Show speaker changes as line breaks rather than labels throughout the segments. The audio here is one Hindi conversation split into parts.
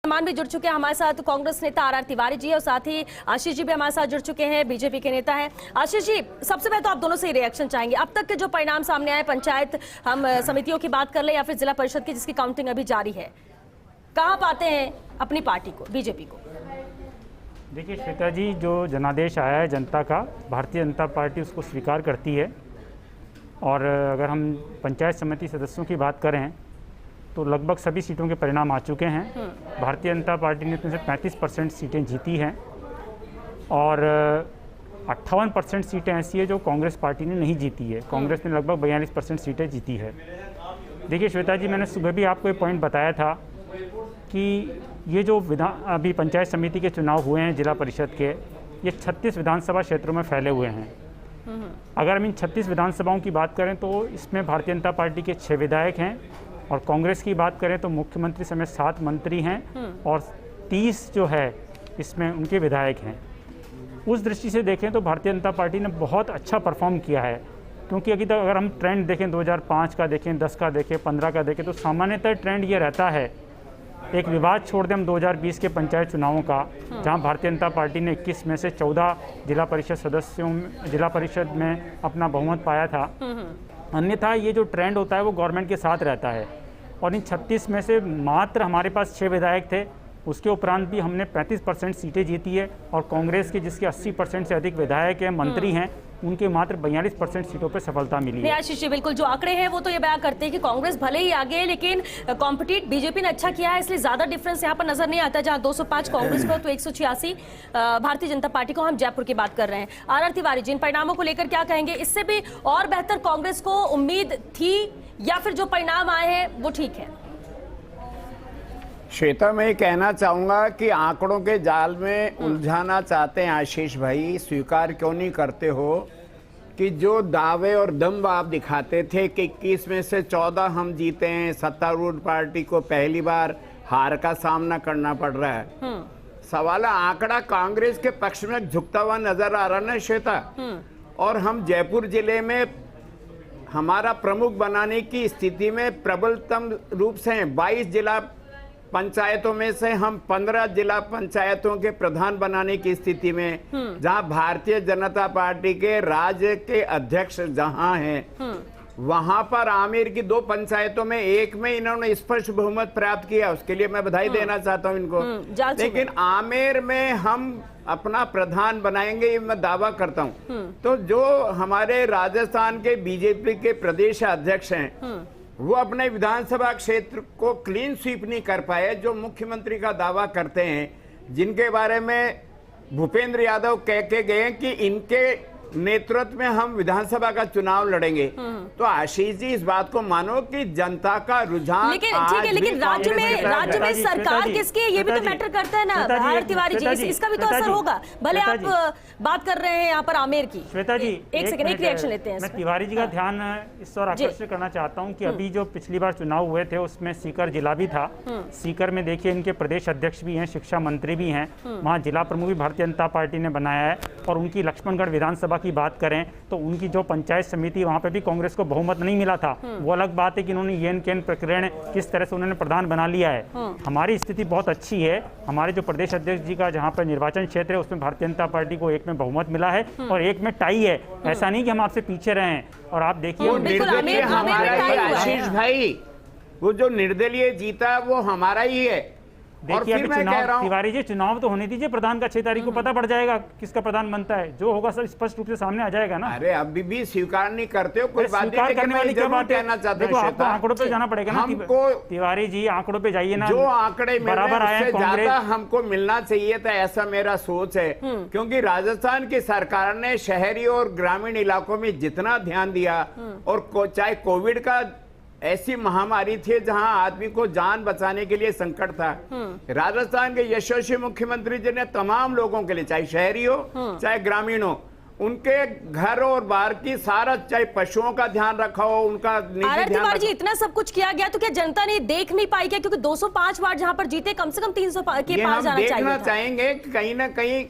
मान भी जुड़ चुके हैं हमारे साथ। कांग्रेस नेता आर तिवारी जी और साथ ही आशीष जी भी हमारे साथ जुड़ चुके हैं, बीजेपी के नेता हैं। आशीष जी, सबसे पहले तो आप दोनों से ही रिएक्शन चाहेंगे। अब तक के जो परिणाम सामने आए, पंचायत हम समितियों की बात कर ले या फिर जिला परिषद की जिसकी काउंटिंग अभी जारी है, कहाँ पाते हैं अपनी पार्टी को, बीजेपी को?
देखिए श्वेता जी, जो जनादेश आया है जनता का, भारतीय जनता पार्टी उसको स्वीकार करती है। और अगर हम पंचायत समिति सदस्यों की बात करें तो लगभग सभी सीटों के परिणाम आ चुके हैं। भारतीय जनता पार्टी ने उसमें से 35% सीटें जीती हैं और 58% सीटें ऐसी है जो कांग्रेस पार्टी ने नहीं जीती है। कांग्रेस ने लगभग 42% सीटें जीती है। देखिए श्वेता जी, मैंने सुबह भी आपको ये पॉइंट बताया था कि ये जो अभी पंचायत समिति के चुनाव हुए हैं जिला परिषद के, ये 36 विधानसभा क्षेत्रों में फैले हुए हैं। अगर हम इन 36 विधानसभाओं की बात करें तो इसमें भारतीय जनता पार्टी के 6 विधायक हैं और कांग्रेस की बात करें तो मुख्यमंत्री समेत 7 मंत्री हैं और 30 जो है इसमें उनके विधायक हैं। उस दृष्टि से देखें तो भारतीय जनता पार्टी ने बहुत अच्छा परफॉर्म किया है, क्योंकि अभी तक अगर हम ट्रेंड देखें 2005 का देखें, 10 का देखें, 15 का देखें, तो सामान्यतः ट्रेंड ये रहता है, एक विवाद छोड़ दें हम 2020 के पंचायत चुनावों का, जहां भारतीय जनता पार्टी ने 21 में से 14 जिला परिषद में अपना बहुमत पाया था। अन्यथा ये जो ट्रेंड होता है वो गवर्नमेंट के साथ रहता है। और इन 36 में से मात्र हमारे पास 6 विधायक थे, उसके उपरांत भी हमने 35% सीटें जीती है। और कांग्रेस के जिसके 80% से अधिक विधायक हैं, मंत्री हैं, उनके मात्र 42% सीटों पर सफलता मिली है।
आशीष जी, बिल्कुल जो आंकड़े हैं वो तो ये बयान करते हैं कि कांग्रेस भले ही आगे है लेकिन कॉम्पिटिट बीजेपी ने अच्छा किया है, इसलिए ज्यादा डिफरेंस यहाँ पर नजर नहीं आता। जहाँ 205 कांग्रेस को तो 186 भारतीय जनता पार्टी को। हम जयपुर की बात कर रहे हैं। आर तिवारी जी, इन परिणामों को लेकर क्या कहेंगे? इससे भी और बेहतर कांग्रेस को उम्मीद थी या फिर जो परिणाम आए हैं वो ठीक है?
श्वेता, मैं कहना चाहूंगा कि आंकड़ों के जाल में उलझाना चाहते हैं आशीष भाई। स्वीकार क्यों नहीं करते हो कि जो दावे और दम्भ आप दिखाते थे कि 21 में से 14 हम जीते हैं, सत्तारूढ़ पार्टी को पहली बार हार का सामना करना पड़ रहा है। सवाल आंकड़ा कांग्रेस के पक्ष में झुकता हुआ नजर आ रहा ना श्वेता। और हम जयपुर जिले में हमारा प्रमुख बनाने की स्थिति में प्रबलतम रूप से हैं। 22 जिला पंचायतों में से हम 15 जिला पंचायतों के प्रधान बनाने की स्थिति में, जहां भारतीय जनता पार्टी के राज्य के अध्यक्ष जहां हैं, वहां पर आमेर की 2 पंचायतों में एक में इन्होंने स्पष्ट बहुमत प्राप्त किया। उसके लिए मैं बधाई देना चाहता हूं इनको। लेकिन आमेर में हम अपना प्रधान बनाएंगे, ये मैं दावा करता हूं। तो जो हमारे राजस्थान के बीजेपी के प्रदेश अध्यक्ष हैं, वो अपने विधानसभा क्षेत्र को क्लीन स्वीप नहीं कर पाए, जो मुख्यमंत्री का दावा करते हैं, जिनके बारे में भूपेंद्र यादव कह के गए कि इनके नेतृत्व में हम विधानसभा का चुनाव लड़ेंगे। तो आशीष जी, इस बात को मानो कि जनता का रुझान,
लेकिन ठीक है, लेकिन राज्य में सरकार किसकी है ये भी तो मैटर करता है ना आर तिवारी जी, इसका भी तो असर होगा। भले आप बात कर रहे हैं यहाँ पर आमेर की।
श्वेता जी,
एक सेकंड, एक रिएक्शन लेते हैं।
मैं तिवारी जी का ध्यान इस और आकर्षित करना चाहता हूँ कि अभी जो पिछली बार चुनाव हुए थे उसमें सीकर जिला भी था। सीकर में देखिए इनके प्रदेश अध्यक्ष भी हैं, शिक्षा मंत्री भी हैं, वहाँ जिला प्रमुख भी भारतीय जनता पार्टी ने बनाया है। और उनकी लक्ष्मणगढ़ विधानसभा की बात करें तो उनकी जो पंचायत समिति, वहां पे भी कांग्रेस को बहुमत नहीं मिला था। वो अलग बात है कि उन्होंने येन केन प्रकरण किस तरह से उन्होंने प्रधान बना लिया है। हमारी स्थिति बहुत अच्छी है। हमारे जो प्रदेश अध्यक्ष जी का जहां पर निर्वाचन क्षेत्र है उसमें भारतीय जनता पार्टी को एक में बहुमत मिला है और एक में टाई है। ऐसा नहीं कि हम आपसे पीछे रहे हैं। और आप देखिए
आशीष भाई, वो जो निर्दलीय जीता वो हमारा ही है।
देखिए अभी चुनाव, तिवारी जी चुनाव तो होने दीजिए, प्रधान का 6 तारीख को पता पड़ जाएगा किसका प्रधान बनता है। जो होगा सर स्पष्ट रूप से सामने आ जाएगा ना।
अरे अभी भी स्वीकार नहीं करते हो, कोई बात नहीं।
स्वीकार करने वाली क्या बात है? देखो आपको आंकड़ों पे जाना पड़ेगा ना
हमको।
तिवारी जी आंकड़ों पे जाइए ना,
जो आंकड़े
बराबर आए
ज्यादा हमको मिलना चाहिए था, ऐसा मेरा सोच है। क्योंकि राजस्थान की सरकार ने शहरी और ग्रामीण इलाकों में जितना ध्यान दिया, और चाहे कोविड का ऐसी महामारी थी जहां आदमी को जान बचाने के लिए संकट था, राजस्थान के यशस्वी मुख्यमंत्री जी ने तमाम लोगों के लिए, चाहे शहरी हो चाहे ग्रामीण हो, उनके घर और बाहर की सारा, चाहे पशुओं का ध्यान रखा हो, उनका निजी ध्यान जी,
इतना सब कुछ किया गया तो क्या जनता ने देख नहीं पाई क्या? क्योंकि 205 वार्ड जहां पर जीते, कम से कम 300 के पार जाना चाहिए।
देखना चाहेंगे कि कहीं ना कहीं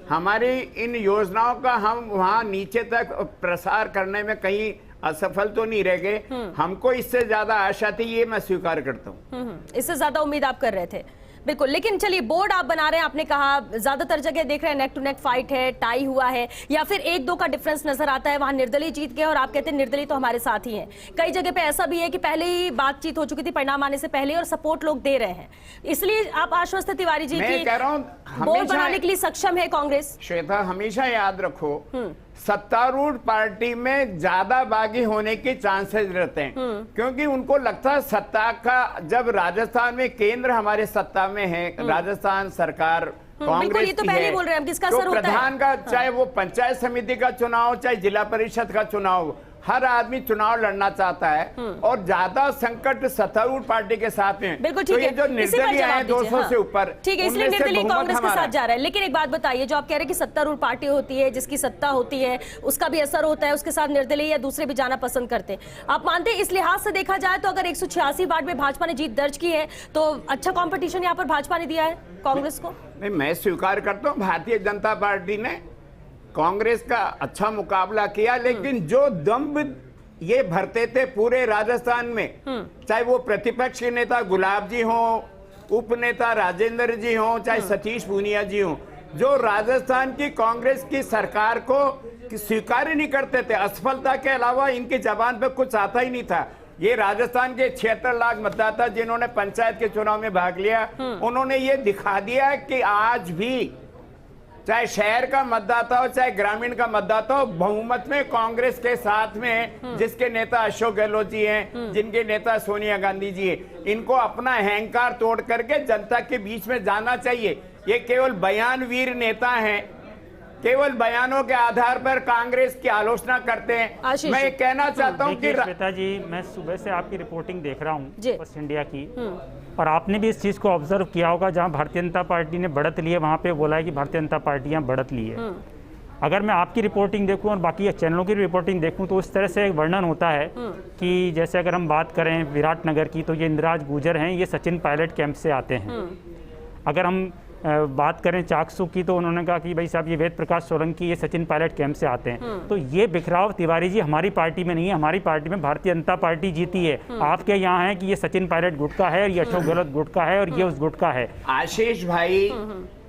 हमारी इन योजनाओं का हम वहां नीचे तक प्रसार करने में कहीं असफल तो नहीं रह गए। हमको इससे ज्यादा आशा थी, ये मैं स्वीकार करता हूँ।
इससे ज्यादा उम्मीद आप कर रहे थे। बिल्कुल, लेकिन चलिए बोर्ड आप बना रहे हैं, आपने कहा ज्यादातर जगह देख रहे हैं नेक टू नेक फाइट है, टाई हुआ है, या फिर 1-2 का डिफरेंस नजर आता है, वहां निर्दलीय जीत गए और आप कहते हैं निर्दलीय तो हमारे साथ ही हैं। कई जगह पे ऐसा भी है कि पहले ही बातचीत हो चुकी थी परिणाम आने से पहले और सपोर्ट लोग दे रहे हैं, इसलिए आप आश्वस्त है तिवारी जी
मैं
की
कह रहा हूं
बोर्ड बनाने के लिए सक्षम है कांग्रेस?
श्वेता, हमेशा याद रखो सत्तारूढ़ पार्टी में ज्यादा बागी होने के चांसेस रहते हैं, क्योंकि उनको लगता है सत्ता का, जब राजस्थान में केंद्र हमारे सत्ता में है, राजस्थान सरकार कांग्रेस
ये तो
की
पहले
है,
बोल रहे हैं, किसका
तो
असर होता है?
प्रधान का चाहे वो पंचायत समिति का चुनाव, चाहे जिला परिषद का चुनाव, हर आदमी चुनाव लड़ना चाहता है और ज्यादा संकट सत्तारूढ़ पार्टी के साथ में।
बिल्कुल
तो
ठीक
ये
है,
जो
इसी पर
निर्दलीय
जवाब
है
दीजिए,
200 से ऊपर,
ठीक है, इसलिए
उनमें से
निर्दलीय
बहुमत
कांग्रेस के
हमारा
साथ जा रहा है। लेकिन एक बात बताइए, जो आप कह रहे हैं कि सत्तारूढ़ पार्टी होती है, जिसकी सत्ता होती है, उसका भी असर होता है, उसके साथ निर्दलीय या दूसरे भी जाना पसंद करते हैं। आप मानते हैं इस लिहाज से देखा जाए तो अगर 186 वार्ड में भाजपा ने जीत दर्ज की है तो अच्छा कॉम्पिटिशन यहाँ पर भाजपा ने दिया है कांग्रेस को?
नहीं, मैं स्वीकार करता हूँ भारतीय जनता पार्टी ने कांग्रेस का अच्छा मुकाबला किया, लेकिन जो दम्भ ये भरते थे पूरे राजस्थान में, चाहे वो प्रतिपक्ष के नेता गुलाब जी हो, उपनेता राजेंद्र जी हो, चाहे सतीश पूनिया जी हो, जो राजस्थान की कांग्रेस की सरकार को स्वीकार ही नहीं करते थे। असफलता के अलावा इनकी जबान पे कुछ आता ही नहीं था। ये राजस्थान के 76 लाख मतदाता जिन्होंने पंचायत के चुनाव में भाग लिया, उन्होंने ये दिखा दिया कि आज भी चाहे शहर का मतदाता हो चाहे ग्रामीण का मतदाता हो, बहुमत में कांग्रेस के साथ में, जिसके नेता अशोक गहलोत जी हैं, जिनके नेता सोनिया गांधी जी हैं, इनको अपना अहंकार तोड़ करके जनता के बीच में जाना चाहिए। ये केवल बयानवीर नेता हैं, केवल बयानों के आधार पर कांग्रेस की आलोचना करते हैं। मैं कहना चाहता हूं कि
श्वेता जी, मैं सुबह से आपकी रिपोर्टिंग देख रहा हूं फर्स्ट इंडिया की, और आपने भी इस चीज़ को ऑब्जर्व किया होगा, जहां भारतीय जनता पार्टी ने बढ़त ली है वहां पे बोला है कि भारतीय जनता पार्टी यहाँ बढ़त ली है। अगर मैं आपकी रिपोर्टिंग देखूं और बाकी चैनलों की रिपोर्टिंग देखूं तो उस तरह से एक वर्णन होता है कि जैसे अगर हम बात करें विराटनगर की तो ये इंदिराज गुर्जर हैं, ये सचिन पायलट कैंप से आते हैं। अगर हम बात करें चाकसू की तो उन्होंने कहा कि भाई साहब ये वेद प्रकाश सोलंकी ये सचिन पायलट कैंप से आते हैं। तो ये बिखराव तिवारी जी हमारी पार्टी में नहीं है, हमारी पार्टी में भारतीय जनता पार्टी जीती है। आपके यहाँ है कि ये सचिन पायलट गुट का है और ये अशोक गहलोत गुट का है और ये उस गुट का है।
आशीष भाई,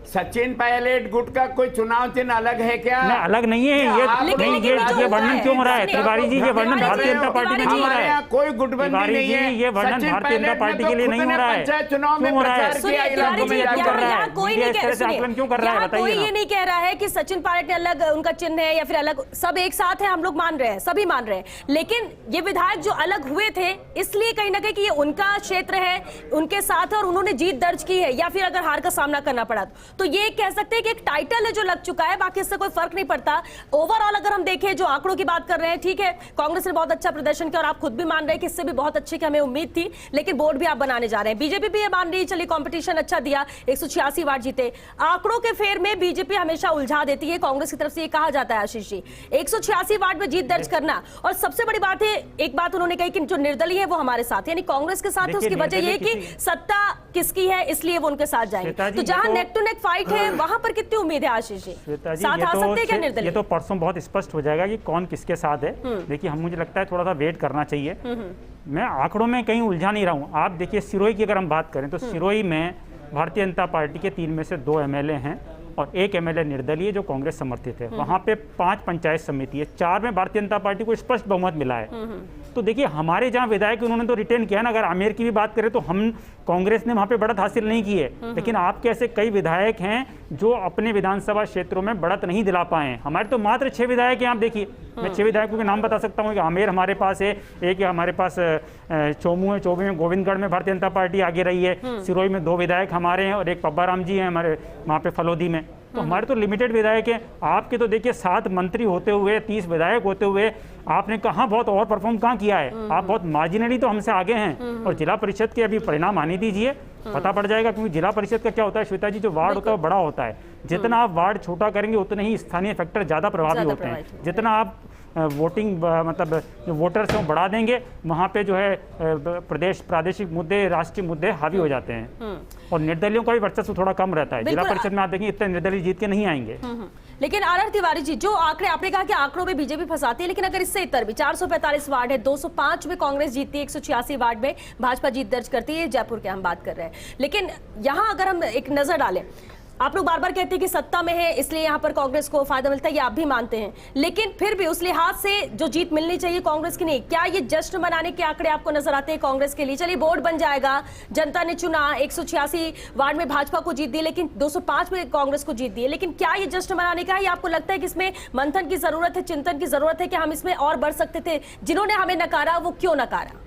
सचिन पायलट गुट का कोई चुनाव चिन्ह अलग है क्या?
नहीं, अलग नहीं है। ये वर्णन क्यों हो रहा है तिवारी जी? ये वर्णन भारतीय जनता पार्टी में नहीं हो रहा है।
कोई गुटबंदी नहीं है।
ये वर्णन भारतीय जनता पार्टी के लिए नहीं हो रहा है।
चुनाव में प्रचार किया, इलाकों में जाकर कर रहा है।
कोई नहीं
क्यों कर रहा है
कोई ये नहीं कह रहा है कि सचिन पायलट ने अलग उनका चिन्ह है या फिर अलग, सब एक साथ है, हम लोग मान रहे हैं, सभी मान रहे हैं। लेकिन ये विधायक जो अलग हुए थे इसलिए कहीं ना कहीं कि ये उनका क्षेत्र है, उनके साथ है और उन्होंने जीत दर्ज की है, या फिर अगर हार का सामना करना पड़ा तो ये कह सकते हैं कि एक टाइटल है जो लग चुका है, बाकी इससे कोई फर्क नहीं पड़ता। ओवरऑल अगर हम देखें जो आंकड़ों की बात कर रहे हैं, ठीक है कांग्रेस ने बहुत अच्छा प्रदर्शन किया और आप खुद भी मान रहे हैं कि इससे भी बहुत अच्छे की हमें उम्मीद थी, लेकिन बोर्ड भी आप बनाने जा रहे हैं। बीजेपी भी ये मान रही है चलिए कंपटीशन अच्छा दिया, 186 वार्ड जीते। आंकड़ों के फेर में बीजेपी हमेशा उलझा देती है, कांग्रेस की तरफ से ये कहा जाता है आशीष जी 186 वार्ड में जीत दर्ज करना। और सबसे बड़ी बात है, एक बात उन्होंने कही कि जो निर्दलीय है वो हमारे साथ, यानी कांग्रेस के साथ है। उसकी वजह ये कि सत्ता किसकी है इसलिए वो उनके साथ जाएंगे। तो जहां नेक टू नेक फाइट है वहां पर कितनी उम्मीद है आशीष जी? साथ आ सकते हैं क्या निर्दलीय?
ये तो परसों बहुत स्पष्ट हो जाएगा कि कौन किसके साथ है। देखिए हम, मुझे लगता है थोड़ा सा वेट करना चाहिए। मैं आंकड़ों में कहीं उलझा नहीं रहा हूँ। आप देखिए सिरोही की अगर हम बात करें तो सिरोही में भारतीय जनता पार्टी के 3 में से 2 एमएलए हैं और 1 एमएलए निर्दलीय जो कांग्रेस समर्थित है। वहां पे 5 पंचायत समिति है, 4 में भारतीय जनता पार्टी को स्पष्ट बहुमत मिला है। तो देखिए हमारे जहां विधायक उन्होंने तो रिटेन किया ना। अगर आमेर की भी बात करें तो हम, कांग्रेस ने वहां पे बढ़त हासिल नहीं की है, लेकिन आपके ऐसे कई विधायक हैं जो अपने विधानसभा क्षेत्रों में बढ़त नहीं दिला पाए हैं। हमारे तो मात्र 6 विधायक हैं। आप देखिए मैं 6 विधायकों के नाम बता सकता हूँ कि आमेर हमारे पास है, एक हमारे पास चोमू है, चौबे में गोविंदगढ़ में भारतीय जनता पार्टी आगे रही है, सिरोही में 2 विधायक हमारे हैं और एक पब्बा राम जी हैं हमारे वहाँ पे फलोदी में। तो हमारे तो लिमिटेड विधायक हैं। आपके तो देखिए 7 मंत्री होते हुए, 30 विधायक होते हुए आपने कहाँ बहुत और परफॉर्म कहाँ किया है? आप बहुत मार्जिनली तो हमसे आगे हैं। और जिला परिषद के अभी परिणाम आने दीजिए, पता पड़ जाएगा। क्योंकि जिला परिषद का क्या होता है श्वेता जी, जो वार्ड होता है वो बड़ा होता है। जितना आप वार्ड छोटा करेंगे उतने ही स्थानीय फैक्टर ज्यादा प्रभावी होते हैं। जितना आप वोटिंग मतलब जो वोटर्स हैं वो बढ़ा देंगे, वहाँ पे जो है प्रादेशिक मुद्दे, राष्ट्रीय मुद्दे हावी हो जाते हैं और निर्दलियों का भी वर्चस्व थोड़ा कम रहता है। जिला परिषद में आप देखेंगे इतने निर्दलीय जीत के नहीं आएंगे।
लेकिन आर तिवारी जी, जो आंकड़े आपने कहा कि आंकड़ों में बीजेपी फंसाती है, लेकिन अगर इससे इतर भी 445 वार्ड है, 205 में कांग्रेस जीतती है, 186 वार्ड में भाजपा जीत दर्ज करती है, जयपुर के हम बात कर रहे हैं। लेकिन यहाँ अगर हम एक नजर डालें, आप लोग बार बार कहते हैं कि सत्ता में है इसलिए यहाँ पर कांग्रेस को फायदा मिलता है, ये आप भी मानते हैं, लेकिन फिर भी उस लिहाज से जो जीत मिलनी चाहिए कांग्रेस की नहीं, क्या ये जश्न मनाने के आंकड़े आपको नजर आते हैं कांग्रेस के लिए? चलिए बोर्ड बन जाएगा, जनता ने चुना, 186 वार्ड में भाजपा को जीत दी, लेकिन 205 में कांग्रेस को जीत दी, लेकिन क्या ये जश्न मनाने का है या आपको लगता है कि इसमें मंथन की जरूरत है, चिंतन की जरूरत है कि हम इसमें और बढ़ सकते थे? जिन्होंने हमें नकारा वो क्यों नकारा?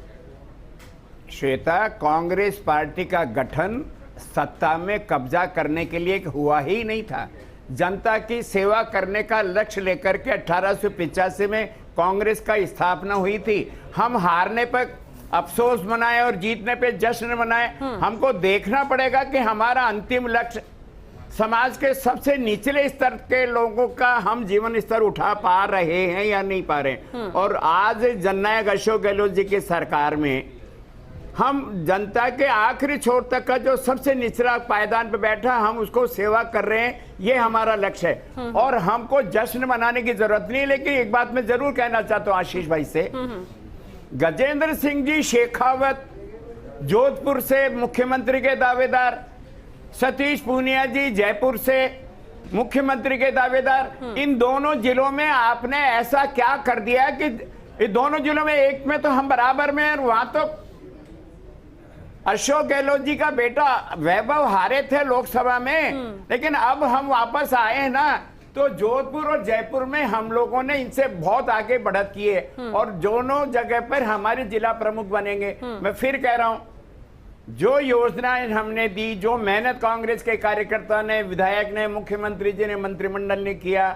श्वेता, कांग्रेस पार्टी का गठन सत्ता में कब्जा करने के लिए हुआ ही नहीं था। जनता की सेवा करने का लक्ष्य लेकर के 1885 में कांग्रेस का स्थापना हुई थी। हम हारने पर अफसोस मनाए और जीतने पे जश्न मनाए। हमको देखना पड़ेगा कि हमारा अंतिम लक्ष्य समाज के सबसे निचले स्तर के लोगों का हम जीवन स्तर उठा पा रहे हैं या नहीं पा रहे। और आज जननायक अशोक गहलोत जी की सरकार में हम जनता के आखिरी छोर तक का जो सबसे निचला पायदान पे बैठा, हम उसको सेवा कर रहे हैं, ये हमारा लक्ष्य है। और हमको जश्न मनाने की जरूरत नहीं। लेकिन एक बात मैं जरूर कहना चाहता हूं आशीष भाई से, गजेंद्र सिंह जी शेखावत जोधपुर से मुख्यमंत्री के दावेदार, सतीश पूनिया जी जयपुर से मुख्यमंत्री के दावेदार, इन दोनों जिलों में आपने ऐसा क्या कर दिया कि इन दोनों जिलों में, एक में तो हम बराबर में और वहां तो अशोक गहलोत जी का बेटा वैभव हारे थे लोकसभा में, लेकिन अब हम वापस आए हैं ना, तो जोधपुर और जयपुर में हम लोगों ने इनसे बहुत आगे बढ़त की है और दोनों जगह पर हमारे जिला प्रमुख बनेंगे। मैं फिर कह रहा हूं, जो योजनाएं हमने दी, जो मेहनत कांग्रेस के कार्यकर्ता ने, विधायक ने, मुख्यमंत्री जी ने, मंत्रिमंडल ने किया,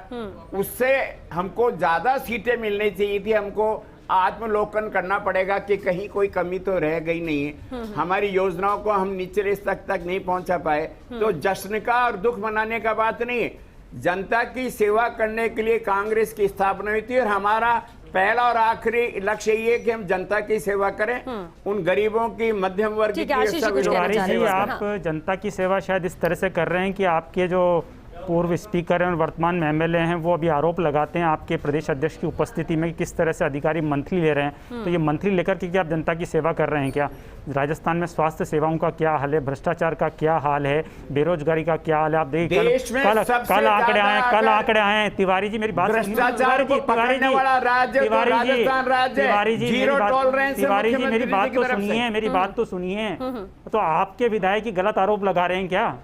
उससे हमको ज्यादा सीटें मिलनी चाहिए थी। हमको आत्मलोकन करना पड़ेगा कि कहीं कोई कमी तो रह गई नहीं है। हमारी योजनाओं को हम निचले स्तर तक नहीं पहुंचा पाए, तो जश्न का और दुख मनाने का बात नहीं है। जनता की सेवा करने के लिए कांग्रेस की स्थापना हुई थी और हमारा पहला और आखिरी लक्ष्य ये है कि हम जनता की सेवा करें, उन गरीबों की, मध्यम वर्ग की।
तिवारी जी, आप जनता की सेवा शायद इस तरह से कर रहे हैं कि आपके जो पूर्व स्पीकर हैं और वर्तमान में एमएलए हैं वो अभी आरोप लगाते हैं आपके प्रदेश अध्यक्ष की उपस्थिति में कि किस तरह से अधिकारी मंथली ले रहे हैं। तो ये मंथली लेकर के क्या आप जनता की सेवा कर रहे हैं क्या? राजस्थान में स्वास्थ्य सेवाओं का क्या हाल है, भ्रष्टाचार का क्या हाल है, बेरोजगारी का क्या हाल है? आप देखिए कल आंकड़े आए हैं। तिवारी जी मेरी बात, तिवारी जी मेरी बात तो सुनिए, मेरी बात तो सुनिए। तो आपके विधायक की गलत आरोप लगा रहे हैं क्या?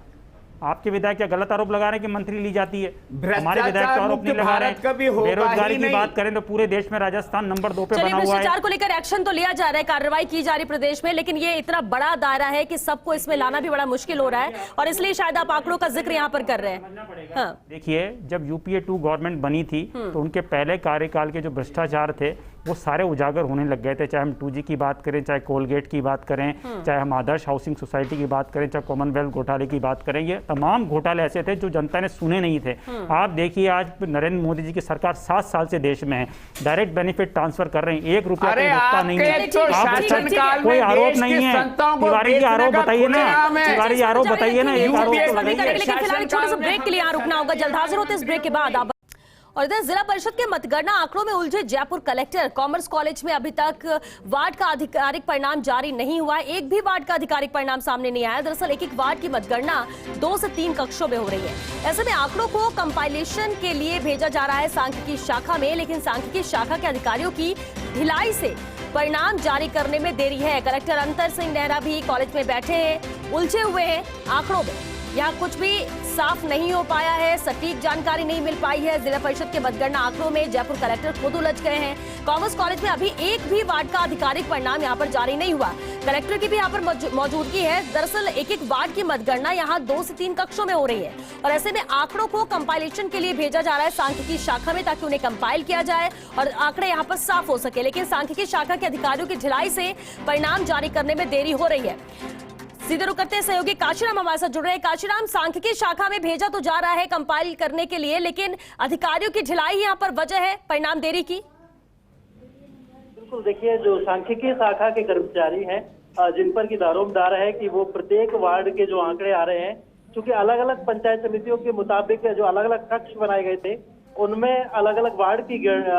आपके विधायक क्या गलत आरोप लगा रहे हैं कि मंत्री ली जाती है? हमारे विधायक तो आरोप नहीं लगा रहे हैं। बेरोजगारी की बात करें तो पूरे देश में राजस्थान नंबर 2 पे बना हुआ है।
भ्रष्टाचार को लेकर एक्शन तो लिया जा रहा है, कार्रवाई की जा रही प्रदेश में, लेकिन ये इतना बड़ा दायरा है कि सबको इसमें लाना भी बड़ा मुश्किल हो रहा है और इसलिए शायद आप आंकड़ों का जिक्र यहाँ पर कर रहे हैं।
देखिए, जब UPA 2 गवर्नमेंट बनी थी तो उनके पहले कार्यकाल के जो भ्रष्टाचार थे वो सारे उजागर होने लग गए थे। चाहे हम 2G की बात करें, चाहे कोलगेट की बात करें, चाहे हम आदर्श हाउसिंग सोसाइटी की बात करें, चाहे कॉमनवेल्थ घोटाले की बात करें, ये तमाम घोटाले ऐसे थे जो जनता ने सुने नहीं थे। आप देखिए, आज नरेंद्र मोदी जी की सरकार 7 साल से देश में है, डायरेक्ट बेनिफिट ट्रांसफर कर रहे हैं, 1 रुपया कोई भुगतान नहीं है, कोई आरोप नहीं है। तिवारी जी आरोप बताइए ना, तिवारी जी आरोप बताइए ना, एक आरोप तो लगाइए।
लेकिन फिलहाल छोटे से ब्रेक के लिए यहाँ रुकना होगा, जल्द हाजिर होते हैं इस ब्रेक के बाद। आप और इधर जिला परिषद के मतगणना आंकड़ों में उलझे जयपुर कलेक्टर। कॉमर्स कॉलेज में अभी तक वार्ड का आधिकारिक परिणाम जारी नहीं हुआ है, एक भी वार्ड का आधिकारिक परिणाम सामने नहीं आया। दरअसल एक वार्ड की मतगणना 2 से 3 कक्षों में हो रही है। ऐसे में आंकड़ों को कंपाइलेशन के लिए भेजा जा रहा है सांख्यिकी शाखा में, लेकिन सांख्यिकी शाखा के अधिकारियों की ढिलाई से परिणाम जारी करने में देरी है। कलेक्टर अंतर सिंह नेहरा भी कॉलेज में बैठे हैं, उलझे हुए हैं आंकड़ों में। यहाँ कुछ भी साफ नहीं हो पाया है, सटीक जानकारी नहीं मिल पाई है। जिला परिषद के मतगणना आंकड़ों में जयपुर कलेक्टर खुद उलझ गए हैं। कॉमर्स कॉलेज में अभी एक भी वार्ड का आधिकारिक परिणाम यहाँ पर जारी नहीं हुआ। कलेक्टर की भी यहाँ पर मौजूदगी है। दरअसल एक वार्ड की मतगणना यहाँ 2 से 3 कक्षों में हो रही है और ऐसे में आंकड़ों को कंपाइलेशन के लिए भेजा जा रहा है सांख्यिकी शाखा में, ताकि उन्हें कंपाइल किया जाए और आंकड़े यहाँ पर साफ हो सके। लेकिन सांख्यिकी शाखा के अधिकारियों की ढिलाई से परिणाम जारी करने में देरी हो रही है। सीधे रुक करते हैं, सहयोगी काशीराम हमारे साथ जुड़ रहे हैं। काशीराम, सांख्यिकी शाखा में भेजा तो जा रहा है कंपाइल करने के लिए, लेकिन अधिकारियों की ढिलाई यहाँ पर वजह है परिणाम देरी की?
बिल्कुल, देखिए जो सांख्यिकी शाखा के कर्मचारी हैं जिन पर की दारोमदार है कि वो प्रत्येक वार्ड के जो आंकड़े आ रहे हैं, क्योंकि अलग अलग पंचायत समितियों के मुताबिक जो अलग अलग कक्ष बनाए गए थे उनमें अलग अलग वार्ड की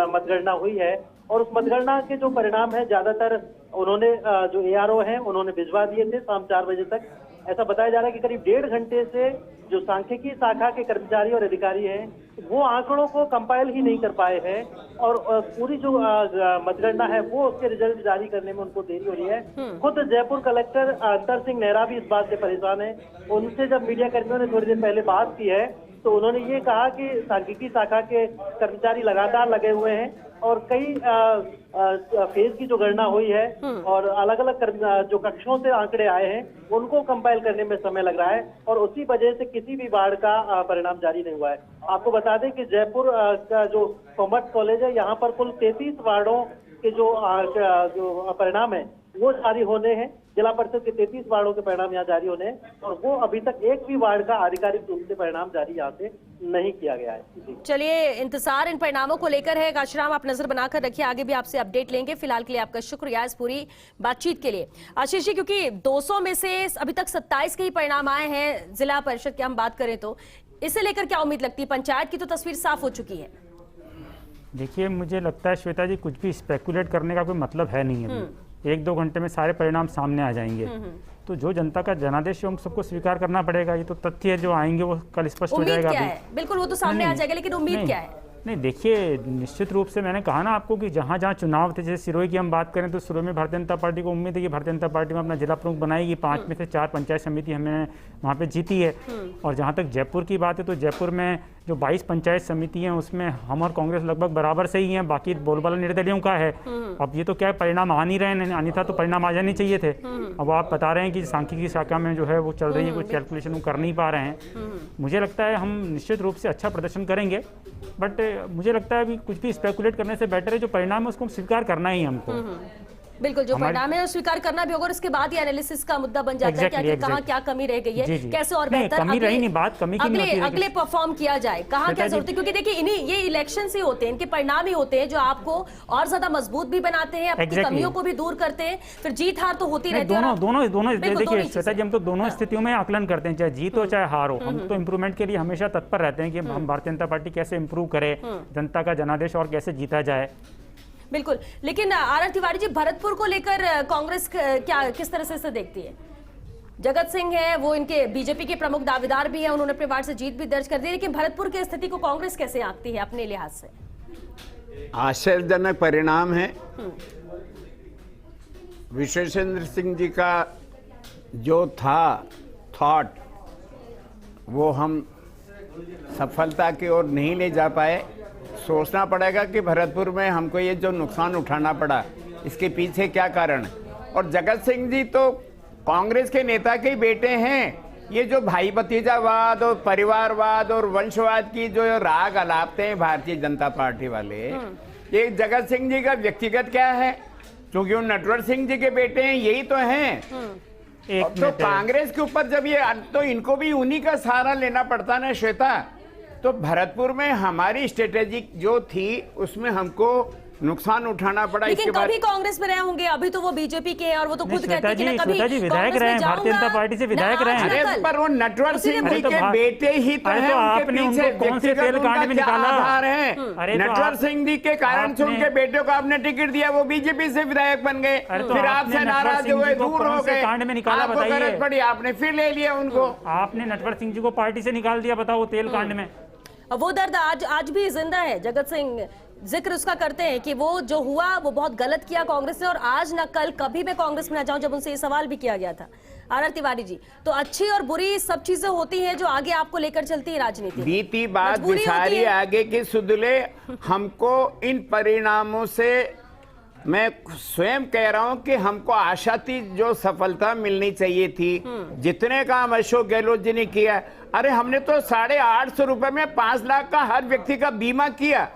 मतगणना हुई है और उस मतगणना के जो परिणाम है ज्यादातर उन्होंने जो ARO हैं उन्होंने भिजवा दिए थे शाम 4 बजे तक। ऐसा बताया जा रहा है कि करीब 1.5 घंटे से जो सांख्यिकी शाखा के कर्मचारी और अधिकारी हैं वो आंकड़ों को कंपाइल ही नहीं कर पाए हैं और पूरी जो मतगणना है वो उसके रिजल्ट जारी करने में उनको देरी हो रही है। खुद जयपुर कलेक्टर अंतर सिंह नेहरा भी इस बात से परेशान है। उनसे जब मीडिया कर्मियों ने थोड़ी देर पहले बात की है तो उन्होंने ये कहा कि सांख्यिकी शाखा के कर्मचारी लगातार लगे हुए हैं और कई फेज की जो गणना हुई है और अलग अलग जो कक्षों से आंकड़े आए हैं उनको कंपाइल करने में समय लग रहा है और उसी वजह से किसी भी वार्ड का परिणाम जारी नहीं हुआ है। आपको बता दें कि जयपुर का जो कॉमर्स कॉलेज है यहाँ पर कुल 33 वार्डों के जो परिणाम है वो जारी होने हैं। जिला परिषद के 33 वार्डों के परिणाम यहाँ जारी होने हैं और वो अभी तक एक भी वार्ड का आधिकारिक रूप से परिणाम जारी यहाँ से नहीं किया गया है।
चलिए, इंतजार इन परिणामों को लेकर है। काशीराम, आप नजर बनाकर रखिए, आगे भी आपसे अपडेट लेंगे। फिलहाल के लिए आपका शुक्रिया इस पूरी बातचीत के लिए। आशीष जी, क्योंकि 200 में से अभी तक 27 के ही परिणाम आए हैं जिला परिषद की हम बात करें तो इसे लेकर क्या उम्मीद लगती है? पंचायत की तो तस्वीर साफ हो चुकी है।
देखिए, मुझे लगता है श्वेता जी कुछ भी स्पेकुलेट करने का कोई मतलब है नहीं है। 1-2 घंटे में सारे परिणाम सामने आ जाएंगे। तो जो जनता का जनादेश है हम सबको स्वीकार करना पड़ेगा। ये तो तथ्य है, जो आएंगे वो कल स्पष्ट हो जाएगा।
क्या है? बिल्कुल, वो तो सामने आ जाएगा, लेकिन उम्मीद क्या है?
नहीं, देखिए, निश्चित रूप से मैंने कहा ना आपको कि जहाँ जहाँ चुनाव थे, जैसे सिरोही की हम बात करें तो सिरोही में भारतीय जनता पार्टी को उम्मीद है कि भारतीय जनता पार्टी में अपना जिला प्रमुख बनाएगी। 5 में से 4 पंचायत समिति हमने वहाँ पे जीती है। और जहाँ तक जयपुर की बात है तो जयपुर में जो 22 पंचायत समिति हैं उसमें हम और कांग्रेस लगभग बराबर से ही हैं, बाकी बोलबाला निर्दलीयों का है। अब ये तो क्या परिणाम आ नहीं रहे हैं, अन्यथा तो परिणाम आ जाने चाहिए थे। अब आप बता रहे हैं कि सांख्यिकी शाखा में जो है वो चल रही है, कुछ कैलकुलेशन वो कर नहीं पा रहे हैं। मुझे लगता है हम निश्चित रूप से अच्छा प्रदर्शन करेंगे, बट मुझे लगता है अभी कुछ भी स्पेकुलेट करने से बेटर है जो परिणाम है उसको स्वीकार करना ही हमको।
बिल्कुल, जो परिणाम है स्वीकार करना भी होगा और इसके बाद ही एनालिसिस का मुद्दा बन जाता है कि कहाँ क्या कमी रह गई है, कैसे और बेहतर अगले परफॉर्म किया जाए, कहाँ क्या जरूरत है। क्योंकि देखिए, ये इलेक्शन से होते हैं, इनके परिणाम ही होते हैं जो आपको और ज्यादा मजबूत भी बनाते हैं, अपनी कमियों को भी दूर करते हैं। फिर जीत हार तो होती रहती है।
दोनों देखिए श्वेता जी, हम तो दोनों स्थितियों में आकलन करते हैं, चाहे जीत हो चाहे हार हो। हम तो इम्प्रूवमेंट के लिए हमेशा तत्पर रहते हैं कि हम भारतीय जनता पार्टी कैसे इम्प्रूव करे, जनता का जनादेश और कैसे जीता जाए।
बिल्कुल, लेकिन आर तिवारी जी, भरतपुर को लेकर कांग्रेस किस तरह से देखती है? जगत सिंह है, वो इनके बीजेपी के प्रमुख दावेदार भी हैं, उन्होंने अपने वार्ड से जीत भी दर्ज कर दी, लेकिन भरतपुर की स्थिति को कांग्रेस कैसे आंकती है अपने लिहाज से?
आश्चर्यजनक परिणाम है। विश्वेश्वर सिंह जी का जो था थॉट वो हम सफलता की ओर नहीं ले जा पाए। सोचना पड़ेगा कि भरतपुर में हमको ये जो नुकसान उठाना पड़ा इसके पीछे क्या कारण है। और जगत सिंह जी तो कांग्रेस के नेता के ही बेटे हैं। ये जो भाई भतीजावाद और परिवारवाद और वंशवाद की जो राग अलापते हैं भारतीय जनता पार्टी वाले, ये जगत सिंह जी का व्यक्तिगत क्या है, क्योंकि वो नटवर सिंह जी के बेटे हैं, यही तो हैं। तो कांग्रेस के ऊपर जब ये, तो इनको भी उन्हीं का सहारा लेना पड़ता ना श्वेता। तो भरतपुर में हमारी स्ट्रेटेजी जो थी उसमें हमको नुकसान उठाना पड़ा।
लेकिन कभी कांग्रेस में रहे होंगे, अभी तो वो बीजेपी के हैं और वो तो खुद कहते हैं कि ना कभी
विधायक रहे हैं, भारतीय जनता पार्टी से विधायक रहे हैं।
अरे पर वो नटवर सिंह जी के बेटे ही तो हैं,
आपने उनको कौन से तेल कांड में निकाला?
नटवर सिंह जी के कारण से उनके बेटे को आपने टिकट दिया, वो बीजेपी से विधायक बन गए, फिर आपसे नाराज हुए, दूर हो गए,
कांड में निकाला, बताइए।
पड़ी, आपने फिर ले लिया उनको।
आपने नटवर सिंह जी को पार्टी से निकाल दिया, बताओ, तेल कांड में।
वो दर्द आज भी जिंदा है। जगत सिंह जिक्र उसका करते हैं कि वो जो हुआ वो बहुत गलत किया कांग्रेस ने, और आज ना कल कभी मैं कांग्रेस में ना जाऊं, जब उनसे ये सवाल भी किया गया था। आर तिवारी जी, तो अच्छी और बुरी सब चीजें होती हैं जो आगे आपको लेकर चलती है राजनीति।
बीती बात बिसारी आगे की सुधले। हमको इन परिणामों से मैं स्वयं कह रहा हूं कि हमको आशा थी जो सफलता मिलनी चाहिए थी, जितने काम अशोक गहलोत जी ने किया। अरे हमने तो 850 रुपए में 5 लाख का हर व्यक्ति का बीमा किया,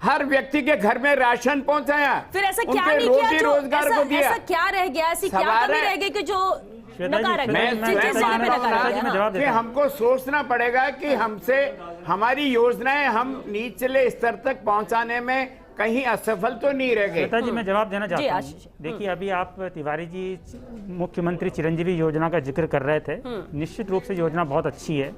हर व्यक्ति के घर में राशन पहुंचाया,
फिर ऐसा क्या नहीं किया जो
रोजगार को दिया।
ऐसा क्या रह गया, ऐसी क्या कमी रह गई कि जो
कि हमको सोचना पड़ेगा कि हमसे हमारी योजनाएं हम निचले स्तर तक पहुंचाने में कहीं असफल तो नहीं रह गए।
श्वेता जी, मैं जवाब देना
जी,
चाहता
आशीष।
हूँ। देखिए, अभी आप तिवारी जी मुख्यमंत्री चिरंजीवी योजना का जिक्र कर रहे थे। निश्चित रूप से योजना बहुत अच्छी है।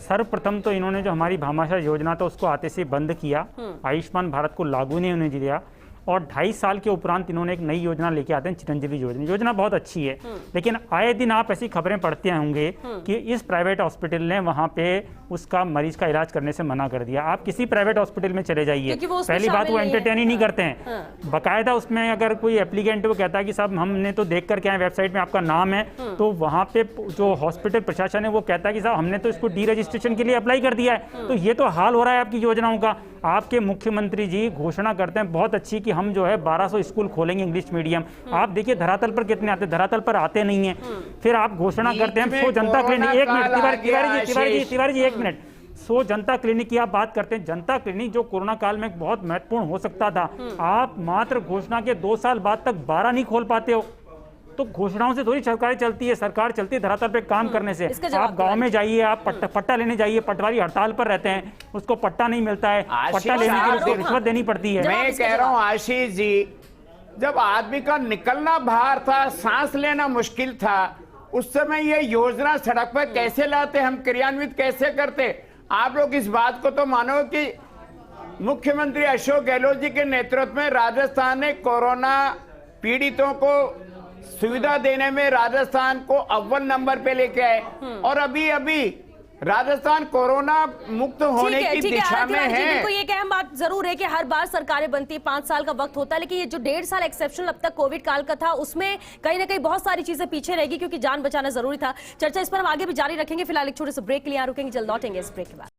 सर्वप्रथम तो इन्होंने जो हमारी भामाशाह योजना था उसको आते से बंद किया, आयुष्मान भारत को लागू नहीं होने दिया, और 2.5 साल के उपरांत इन्होंने एक नई योजना लेके आते हैं, चिरंजीवी योजना। योजना बहुत अच्छी है, लेकिन आए दिन आप ऐसी खबरें पढ़ते होंगे कि इस प्राइवेट हॉस्पिटल ने वहां पे उसका मरीज का इलाज करने से मना कर दिया। आप किसी प्राइवेट हॉस्पिटल में चले जाइए,
क्योंकि वो उसमें
पहली बात वो
शामिल नहीं है।
एंटरटेन ही नहीं करते हैं। बाकायदा उसमें अगर कोई एप्लीकेंट वो कहता है कि साहब हमने तो देख करके आए, वेबसाइट में आपका नाम है, तो वहां पे जो हॉस्पिटल प्रशासन है वो कहता है कि साहब हमने तो इसको डी रजिस्ट्रेशन के लिए अप्लाई कर दिया है। तो ये तो हाल हो रहा है आपकी योजनाओं का। आपके मुख्यमंत्री जी घोषणा करते हैं बहुत अच्छी कि हम जो है 1200 स्कूल खोलेंगे इंग्लिश मीडियम। आप देखिए धरातल पर कितने आते हैं, धरातल पर आते नहीं है। फिर आप घोषणा करते हैं सो जनता क्लिनिक, एक मिनट तिवारी जी एक मिनट, सो जनता क्लिनिक की आप बात करते हैं। जनता क्लिनिक जो कोरोना काल में बहुत महत्वपूर्ण हो सकता था, आप मात्र घोषणा के 2 साल बाद तक 12 नहीं खोल पाते हो। तो घोषणाओं से थोड़ी सरकार चलती है, सरकार चलती है धरातल पे काम करने से। आप गांव में जाइए, आप पट्टा लेने जाइए, पटवारी हड़ताल पर रहते हैं, उसको पट्टा नहीं मिलता है, पट्टा लेने के लिए उसको रिश्वत देनी पड़ती है।
मैं कह रहा हूं आशीष जी, जब आदमी का निकलना बाहर था, सांस लेना मुश्किल था, उस समय ये योजना सड़क पर कैसे लाते, हम क्रियान्वित कैसे करते। आप लोग इस बात को तो मानो कि मुख्यमंत्री अशोक गहलोत जी के नेतृत्व में राजस्थान ने कोरोना पीड़ितों को सुविधा देने में राजस्थान को अव्वल नंबर पे लेके आए, और अभी राजस्थान कोरोना मुक्त होने की दिशा में है।
तो ये एक अहम बात जरूर है कि हर बार सरकारें बनती है, 5 साल का वक्त होता है, लेकिन ये जो 1.5 साल एक्सेप्शनल अब तक कोविड काल का था, उसमें कहीं ना कहीं बहुत सारी चीजें पीछे रहेगी, क्योंकि जान बचाना जरूरी था। चर्चा इस पर हम आगे भी जारी रखेंगे। फिलहाल एक छोटे से ब्रेक के लिए यहाँ रुकेंगे, जल्द लौटेंगे इस ब्रेक के बाद।